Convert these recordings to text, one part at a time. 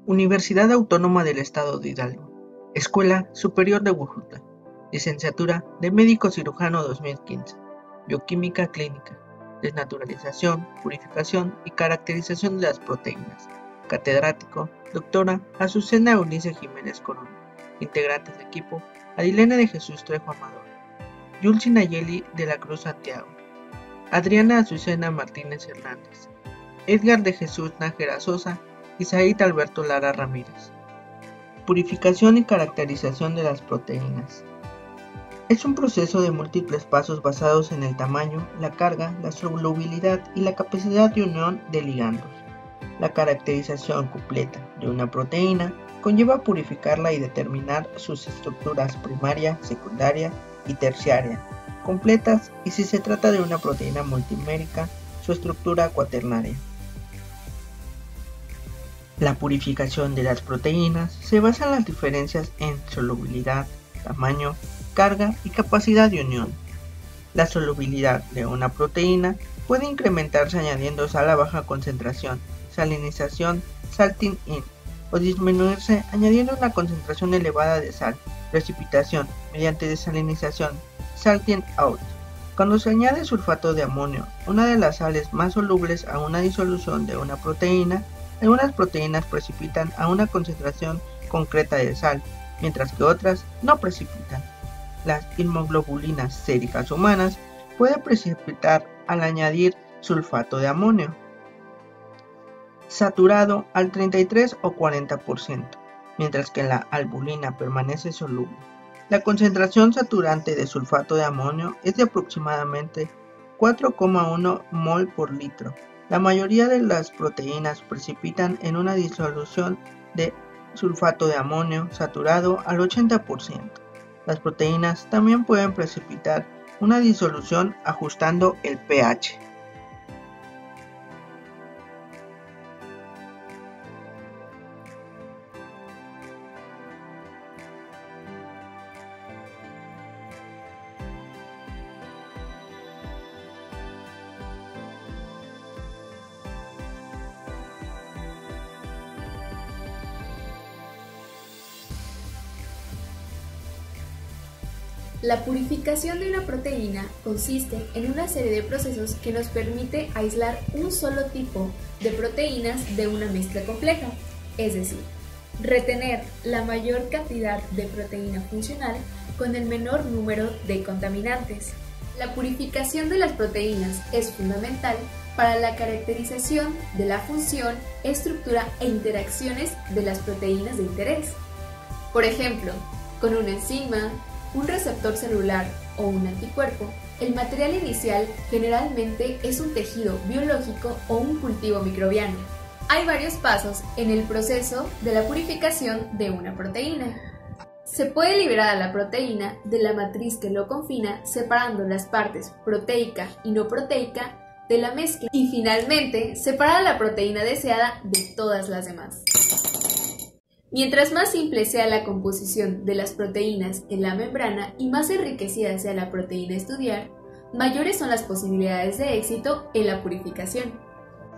Universidad Autónoma del Estado de Hidalgo, Escuela Superior de Huejutla, Licenciatura de Médico Cirujano 2015, Bioquímica Clínica, Desnaturalización, Purificación y Caracterización de las Proteínas. Catedrático, Doctora Azucena Eunice Jiménez Corona. Integrantes de equipo, Adilena de Jesús Trejo Amador, Yulsi Nayeli de la Cruz Santiago, Adriana Azucena Martínez Hernández, Edgar de Jesús Nájera Sosa y Said Alberto Lara Ramírez. Purificación y caracterización de las proteínas. Es un proceso de múltiples pasos basados en el tamaño, la carga, la solubilidad y la capacidad de unión de ligandos. La caracterización completa de una proteína conlleva purificarla y determinar sus estructuras primaria, secundaria y terciaria, completas, y si se trata de una proteína multimérica, su estructura cuaternaria. La purificación de las proteínas se basa en las diferencias en solubilidad, tamaño, carga y capacidad de unión. La solubilidad de una proteína puede incrementarse añadiendo sal a baja concentración, salinización, salting in, o disminuirse añadiendo una concentración elevada de sal, precipitación, mediante desalinización, salting out. Cuando se añade sulfato de amonio, una de las sales más solubles a una disolución de una proteína, algunas proteínas precipitan a una concentración concreta de sal, mientras que otras no precipitan. Las inmunoglobulinas séricas humanas pueden precipitar al añadir sulfato de amonio, saturado al 33 o 40%, mientras que la albulina permanece soluble. La concentración saturante de sulfato de amonio es de aproximadamente 4,1 mol por litro. La mayoría de las proteínas precipitan en una disolución de sulfato de amonio saturado al 80%. Las proteínas también pueden precipitar una disolución ajustando el pH. La purificación de una proteína consiste en una serie de procesos que nos permite aislar un solo tipo de proteínas de una mezcla compleja, es decir, retener la mayor cantidad de proteína funcional con el menor número de contaminantes. La purificación de las proteínas es fundamental para la caracterización de la función, estructura e interacciones de las proteínas de interés. Por ejemplo, con una enzima, un receptor celular o un anticuerpo, el material inicial generalmente es un tejido biológico o un cultivo microbiano. Hay varios pasos en el proceso de la purificación de una proteína. Se puede liberar a la proteína de la matriz que lo confina, separando las partes proteica y no proteica de la mezcla, y finalmente separar a la proteína deseada de todas las demás. Mientras más simple sea la composición de las proteínas en la membrana y más enriquecida sea la proteína a estudiar, mayores son las posibilidades de éxito en la purificación.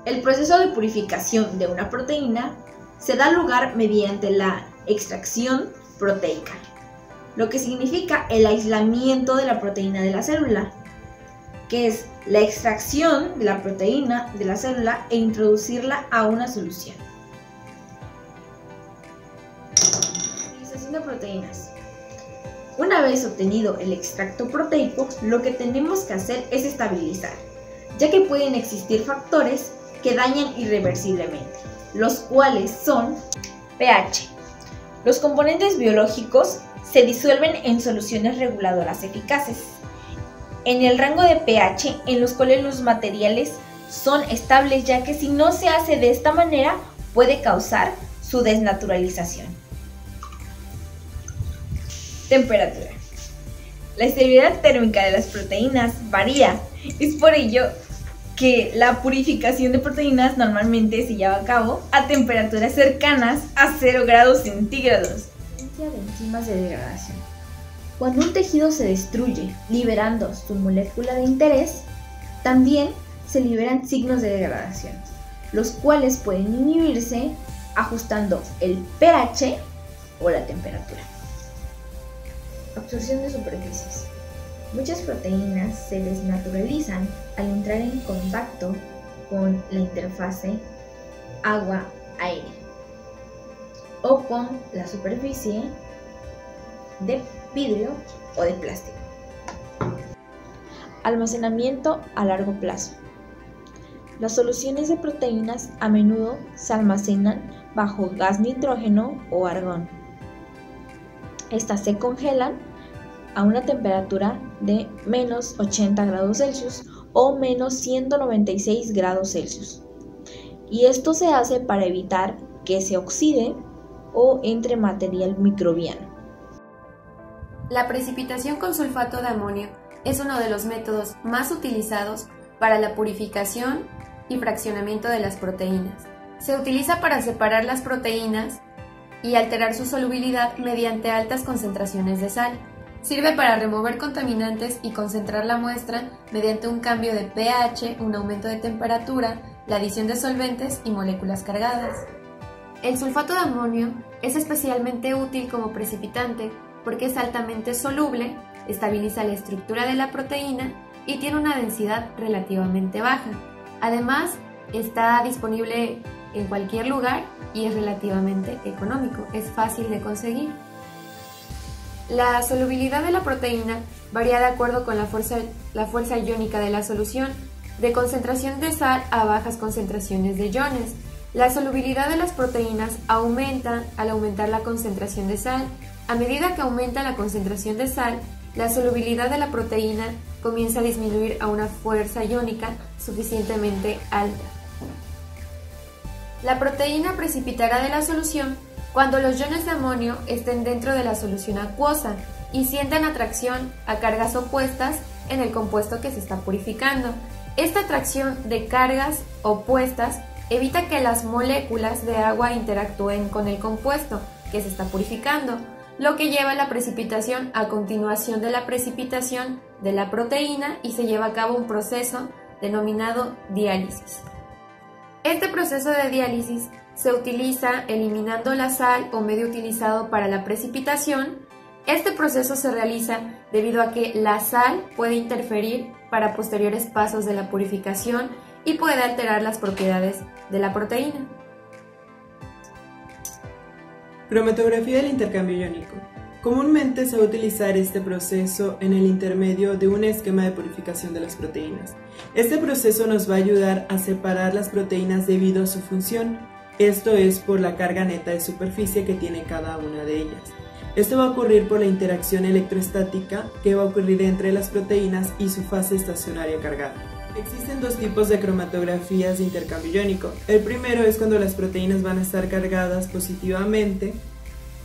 El proceso de purificación de una proteína se da lugar mediante la extracción proteica, lo que significa el aislamiento de la proteína de la célula, que es la extracción de la proteína de la célula e introducirla a una solución. De proteínas. Una vez obtenido el extracto proteico, lo que tenemos que hacer es estabilizar, ya que pueden existir factores que dañan irreversiblemente, los cuales son pH. Los componentes biológicos se disuelven en soluciones reguladoras eficaces, en el rango de pH en los cuales los materiales son estables, ya que si no se hace de esta manera puede causar su desnaturalización. Temperatura. La estabilidad térmica de las proteínas varía. Es por ello que la purificación de proteínas normalmente se lleva a cabo a temperaturas cercanas a 0 grados centígrados. Presencia de enzimas de degradación. Cuando un tejido se destruye, liberando su molécula de interés, también se liberan signos de degradación, los cuales pueden inhibirse ajustando el pH o la temperatura. Absorción de superficies. Muchas proteínas se desnaturalizan al entrar en contacto con la interfase agua-aire o con la superficie de vidrio o de plástico. Almacenamiento a largo plazo. Las soluciones de proteínas a menudo se almacenan bajo gas nitrógeno o argón. Estas se congelan a una temperatura de menos 80 grados Celsius o menos 196 grados Celsius. Y esto se hace para evitar que se oxide o entre material microbiano. La precipitación con sulfato de amonio es uno de los métodos más utilizados para la purificación y fraccionamiento de las proteínas. Se utiliza para separar las proteínas y alterar su solubilidad mediante altas concentraciones de sal. Sirve para remover contaminantes y concentrar la muestra mediante un cambio de pH, un aumento de temperatura, la adición de solventes y moléculas cargadas. El sulfato de amonio es especialmente útil como precipitante porque es altamente soluble, estabiliza la estructura de la proteína y tiene una densidad relativamente baja. Además, está disponible en cualquier lugar y es relativamente económico, es fácil de conseguir. La solubilidad de la proteína varía de acuerdo con la fuerza iónica de la solución, de concentración de sal a bajas concentraciones de iones. La solubilidad de las proteínas aumenta al aumentar la concentración de sal. A medida que aumenta la concentración de sal, la solubilidad de la proteína comienza a disminuir a una fuerza iónica suficientemente alta. La proteína precipitará de la solución cuando los iones de amonio estén dentro de la solución acuosa y sientan atracción a cargas opuestas en el compuesto que se está purificando. Esta atracción de cargas opuestas evita que las moléculas de agua interactúen con el compuesto que se está purificando, lo que lleva a la precipitación a continuación de la precipitación de la proteína y se lleva a cabo un proceso denominado diálisis. Este proceso de diálisis se utiliza eliminando la sal o medio utilizado para la precipitación. Este proceso se realiza debido a que la sal puede interferir para posteriores pasos de la purificación y puede alterar las propiedades de la proteína. Cromatografía del intercambio iónico. Comúnmente se va a utilizar este proceso en el intermedio de un esquema de purificación de las proteínas. Este proceso nos va a ayudar a separar las proteínas debido a su función. Esto es por la carga neta de superficie que tiene cada una de ellas. Esto va a ocurrir por la interacción electrostática que va a ocurrir entre las proteínas y su fase estacionaria cargada. Existen dos tipos de cromatografías de intercambio iónico. El primero es cuando las proteínas van a estar cargadas positivamente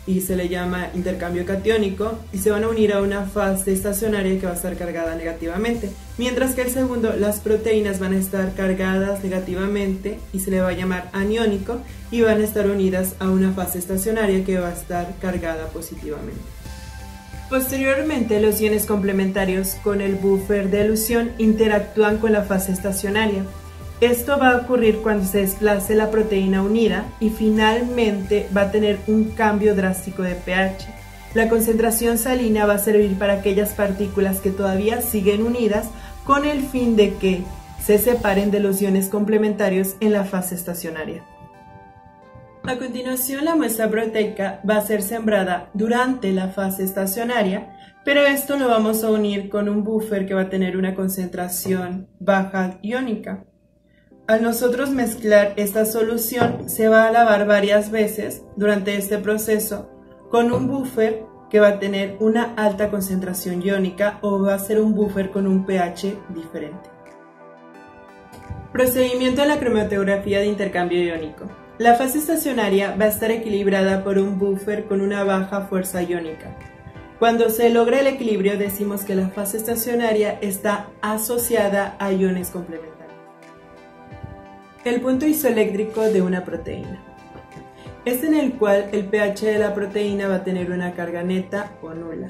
y se le llama intercambio catiónico y se van a unir a una fase estacionaria que va a estar cargada negativamente, mientras que el segundo, las proteínas van a estar cargadas negativamente y se le va a llamar aniónico y van a estar unidas a una fase estacionaria que va a estar cargada positivamente. Posteriormente, los iones complementarios con el buffer de elusión interactúan con la fase estacionaria. Esto va a ocurrir cuando se desplace la proteína unida y finalmente va a tener un cambio drástico de pH. La concentración salina va a servir para aquellas partículas que todavía siguen unidas con el fin de que se separen de los iones complementarios en la fase estacionaria. A continuación, la muestra proteica va a ser sembrada durante la fase estacionaria, pero esto lo vamos a unir con un buffer que va a tener una concentración baja iónica. Al nosotros mezclar esta solución, se va a lavar varias veces durante este proceso con un buffer que va a tener una alta concentración iónica o va a ser un buffer con un pH diferente. Procedimiento de la cromatografía de intercambio iónico. La fase estacionaria va a estar equilibrada por un buffer con una baja fuerza iónica. Cuando se logra el equilibrio, decimos que la fase estacionaria está asociada a iones complementarios. El punto isoeléctrico de una proteína. Es en el cual el pH de la proteína va a tener una carga neta o nula.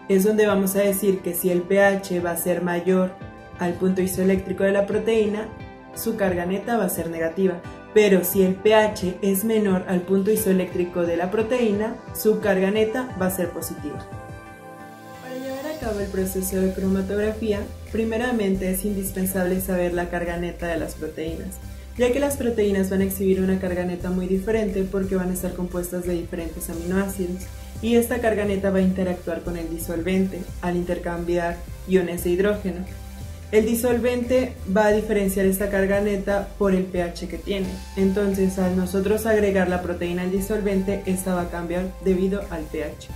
Es donde vamos a decir que si el pH va a ser mayor al punto isoeléctrico de la proteína, su carga neta va a ser negativa. pero si el pH es menor al punto isoeléctrico de la proteína, su carga neta va a ser positiva. Para llevar a cabo el proceso de cromatografía, primeramente es indispensable saber la carga neta de las proteínas, ya que las proteínas van a exhibir una carga neta muy diferente porque van a estar compuestas de diferentes aminoácidos, y esta carga neta va a interactuar con el disolvente al intercambiar iones de hidrógeno. El disolvente va a diferenciar esta carga neta por el pH que tiene, entonces al nosotros agregar la proteína al disolvente, esta va a cambiar debido al pH.